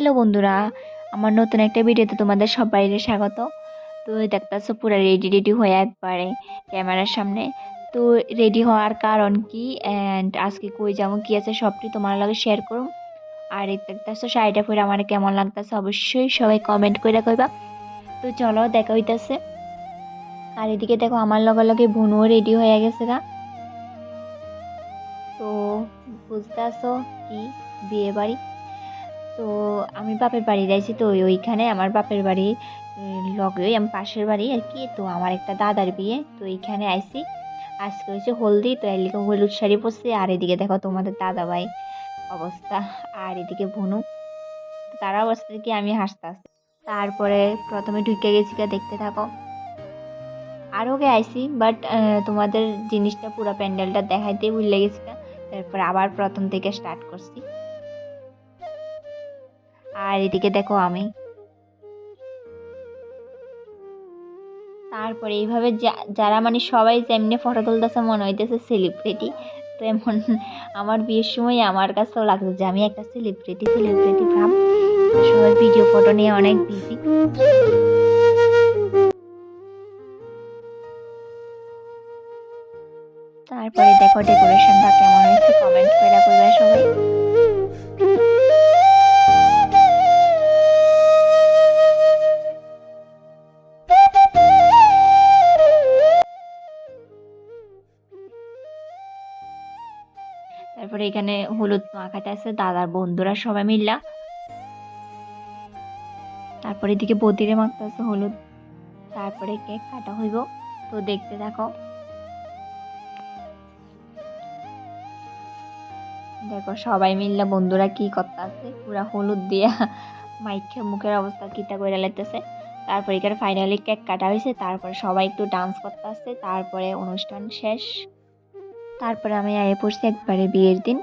Hello বন্ধুরা, আমার নতুন একটা ভিডিওতে তোমাদের সবাইকে স্বাগত। তো দেখতেছো পুরো রেডি রেডি হয়ে একবারে ক্যামেরার সামনে। তো রেডি হওয়ার কারণ কি অ্যান্ড আজকে কই যাবো কি আছে সবটি তোমার লগে শেয়ার করুম। আর এই দেখতেছো শাড়িটা পরে আমার কেমন লাগতেছে অবশ্যই সবাই কমেন্ট করে কইবা। তো চলো দেখা হইতাছে। আর এদিকে দেখো আমার লগে লগে বোনও রেডি হয়ে গেছে গা। তো বুঝতেছো কি বিয়ে বাড়ি। তো আমি বাপের বাড়ি যাইছি, তো ওইখানে আমার বাপের বাড়ি লগে আমি পাশের বাড়ি আর কি। তো আমার একটা দাদার বিয়ে, তো এইখানে আইছি। আজকে হচ্ছে হলদি, তো এদিকে হলুদ শাড়ি পরছি। আর এদিকে দেখো তোমাদের দাদা ভাই অবস্থা, আর এদিকে ভনু, তারা অবস্থা কি আমি হাসতে আসছি। তারপরে প্রথমে ঢুকে গেছি গা, দেখতে থাকো। আরও গে আইছি বাট তোমাদের জিনিসটা পুরো প্যান্ডেলটা দেখাইতে ভুলে গেছি গা। তারপরে আবার প্রথম থেকে স্টার্ট করছি। আর এদিকে দেখো আমি, তারপরে এইভাবে যারা মানে সবাই যেমনি ফটো তুলতেছে মনে হইতেছে সেলিব্রিটি। তো এমন আমার বিয়ের সময় আমার কাছেও লাগছে যে আমি একটা সেলিব্রিটি ভাব। সবার ভিডিও ফটো নিয়ে অনেক বিজি। তারপরে দেখো ডেকোরেশনটা কেমন হয়েছে, কমেন্ট করে কইবা সবাই। তারপরে এখানে হলুদ মাখাতে আছে দাদার বন্ধুরা সবাই মিললা। তারপরে এদিকে বদিরে মাখতে আছে হলুদ। তারপরে কেক কাটা হইব, তো দেখতে থাকো। দেখো সবাই মিললা বন্ধুরা কি করতে আছে, পুরা হলুদ দিয়া মাইকে মুখের অবস্থা কিটা করে লাইতেছে। তারপরে এখানে ফাইনালি কেক কাটা হয়েছে। তারপরে সবাই একটু ডান্স করতে আসছে। তারপরে অনুষ্ঠান শেষ। তারপরে আমি আয়ে পড়ছি একবারে বিয়ের দিন।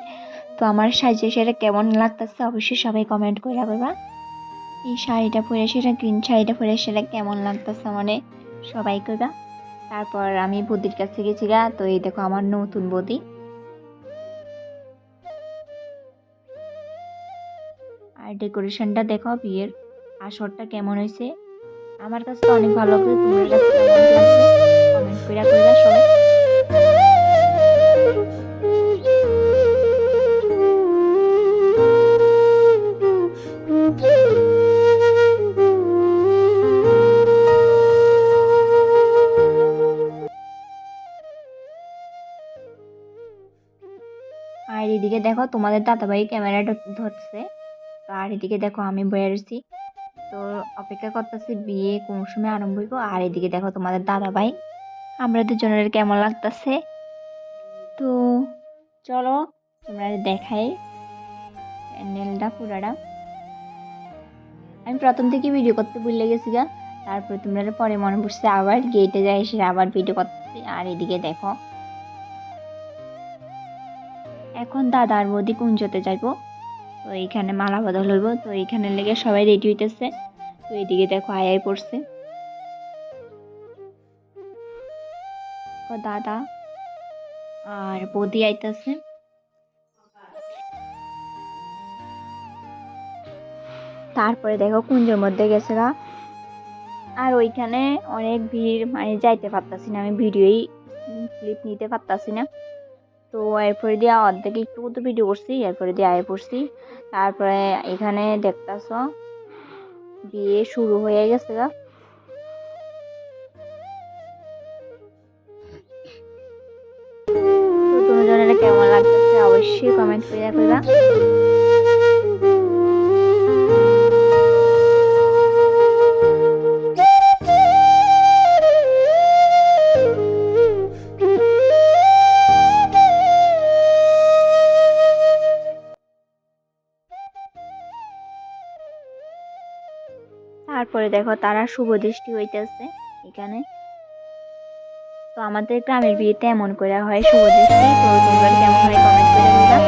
তো আমার সাজে সেটা কেমন লাগতেছে অবশ্যই সবাই কমেন্ট করে বলবা। এই শাড়িটা পরে সেটা গ্রিন শাড়িটা পরে সেটা কেমন লাগতেছে মানে সবাই কইবা। তারপর আমি বদির কাছে গেছি গা, তো এই দেখো আমার নতুন বদি। আর ডেকোরেশনটা দেখো, বিয়ের আসরটা কেমন হয়েছে। আমার কাছে তো অনেক ভালো লাগছে, তোমার কাছে কেমন লাগছে কমেন্ট করে কইবা সবাই। আর এদিকে দেখো তোমাদের দাদাভাই ক্যামেরাটা ধরছে। আর এদিকে দেখো আমি বয়ে রয়েছি, তো অপেক্ষা করতেছি বিয়ে কোন সময় আরম্ভ হইব। আর এদিকে দেখো তোমাদের দাদাভাই, আমরা দুজনের কেমন লাগতেছে। তো চলো তোমরা দেখাই প্যান্ডেলটা পুরাটা। আমি প্রথম থেকে ভিডিও করতে ভুলে গেছি গা। তারপরে তোমরা পরে মনে পড়ছে আবার গেটে যাই এসে আবার ভিডিও করতেছি। আর এদিকে দেখো এখন দাদা আর বৌদি কুঞ্জতে যাইবো, তো এইখানে মালা বদল হইব। তো এইখানে লেগে সবাই রেডি হইতেছে। তো এইদিকে দেখো আয়াই পড়ছে দাদা আর বৌদি আইতেছে। তারপরে দেখো কুঞ্জের মধ্যে গেছে গা। আর ওইখানে অনেক ভিড়, মানে যাইতে পারতাছি না, আমি ভিডিওই ক্লিপ নিতে পারতাছি না। তো এরপরে দিয়ে অর্ধেক একটু তো ভিডিও করছি, এরপরে দিয়ে আয়ে পড়ছি। তারপরে এখানে দেখতেছ বিয়ে শুরু হয়ে গেছে গা। তো তোমাদের কেমন লাগতেছে অবশ্যই কমেন্ট করে কইবা। তারপরে দেখো তারা শুভ দৃষ্টি হইতেছে এখানে। তো আমাদের গ্রামের বিয়েতে এমন করে হয় শুভ দৃষ্টি। তো তোমরা কেমন হয় কমেন্ট করে বলবা।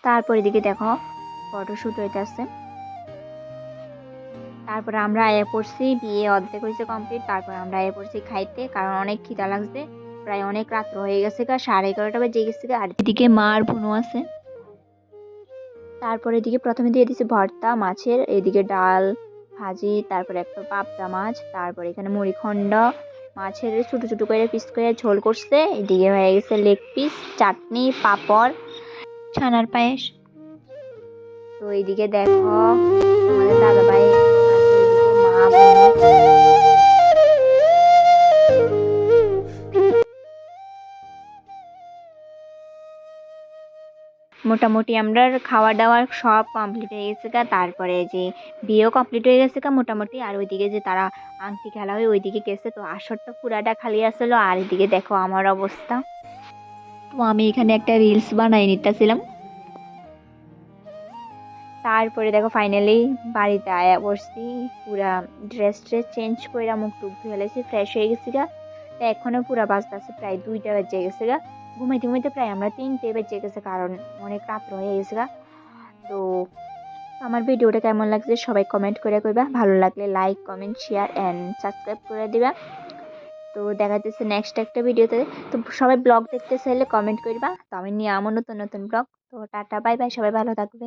তারপর এদিকে দেখো ফটোশ্যুট হইতেছে। তারপর আমরা আয়া পড়ছি, বিয়ে অর্ধেক হয়েছে কমপ্লিট। তারপর আমরা আয়া পড়ছি খাইতে, কারণ অনেক খিদা লাগছে। প্রায় অনেক রাত্র হয়ে গেছে গা, 11:30 বাজে গেছে গা। আর এদিকে মা আর বোনও আছে। তারপর এদিকে প্রথমে দিয়ে দিছে ভর্তা মাছের, এদিকে ডাল ভাজি, তারপরে একটা পাবদা মাছ, তারপর এখানে মুড়িখণ্ড, মাছের ছোট ছোট করে পিস করে ঝোল করছে। এদিকে হয়ে গেছে লেগ পিস, চাটনি, পাঁপড়, ছানার পায়েস। তো এইদিকে দেখো তোমাদের দাদা ভাই আছে, এদিকে মা বোন। মোটামুটি আমরা খাওয়া দাওয়া সব কমপ্লিট হয়ে গেছে গা। তারপরে যে বিয়েও কমপ্লিট হয়ে গেছে গা মোটামুটি। আর ওইদিকে যে তারা আংটি খেলা হয় ওইদিকে গেছে, তো আসরটা পুরাটা খালি আসলো। আর এদিকে দেখো আমার অবস্থা। তো আমি এখানে একটা রিলস বানাই নিতেছিলাম। তারপরে দেখো ফাইনালি বাড়িতে আয়া বসছি, পুরা ড্রেস চেঞ্জ করে মুখ টুক ধুয়ে ফেলেছি, ফ্রেশ হয়ে গেছি গা। তো এখনো পুরা বাজতেছে প্রায় 2টা বেজে গেছে গা। ঘুমাইতে ঘুমাইতে প্রায় আমরা 3টে বেজে গেছে, কারণ অনেক রাত্র হয়ে গেছে গা। তো আমার ভিডিওটা কেমন লাগছে সবাই কমেন্ট করে কইবা, ভালো লাগলে like comment share and subscribe করে দিবা। তো দেখা যাচ্ছে নেক্সট একটা ভিডিওতে। তো সবাই ব্লগ দেখতে চাইলে কমেন্ট করবা, তো আমি নিয়ে আমার নতুন নতুন ব্লগ। তো টাটা বাই বাই, সবাই ভালো থাকবে।